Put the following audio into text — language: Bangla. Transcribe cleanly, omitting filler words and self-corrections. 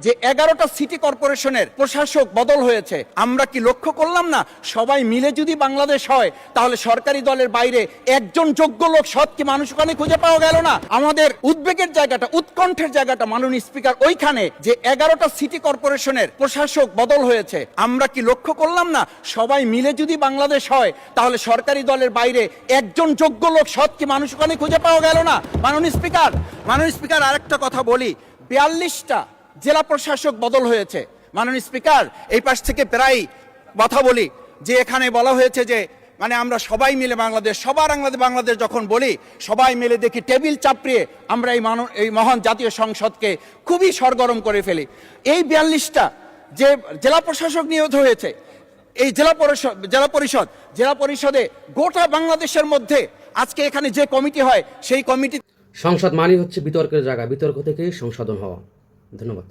যে 11টা সিটি কর্পোরেশনের প্রশাসক বদল হয়েছে, আমরা কি লক্ষ্য করলাম না সবাই মিলে যদি বাংলাদেশ হয় তাহলে সরকারি দলের বাইরে একজন যোগ্য লোক সৎ কি মানুষ ওখানে খুঁজে পাওয়া গেল না? আমাদের উদ্বেগের জায়গাটা, উৎকণ্ঠের জায়গাটা মাননীয় স্পিকার ওইখানে যে 11টা সিটি কর্পোরেশনের প্রশাসক বদল হয়েছে, আমরা কি লক্ষ্য করলাম না সবাই মিলে যদি বাংলাদেশ হয় তাহলে সরকারি দলের বাইরে একজন যোগ্য লোক সৎ কি মানুষ ওখানে খুঁজে পাওয়া গেল না? মাননীয় স্পিকার আরেকটা কথা বলি, 42টা জেলা প্রশাসক বদল হয়েছে। মাননীয় স্পিকার এই পাশ থেকে প্রায় কথা বলি যে এখানে বলা হয়েছে যে মানে আমরা সবাই মিলে বাংলাদেশ, সবার বাংলাদেশ যখন বলি সবাই মিলে দেখি টেবিল চাপড়িয়ে আমরা এই মহান জাতীয় সংসদকে খুবই সরগরম করে ফেলি। এই 42টা যে জেলা প্রশাসক নিয়োগ হয়েছে, এই জেলা পরিষদে গোটা বাংলাদেশের মধ্যে আজকে এখানে যে কমিটি হয় সেই কমিটি। সংসদ মানেই হচ্ছে বিতর্কের জায়গা, বিতর্ক থেকে সংশোধন হওয়া। ধন্যবাদ।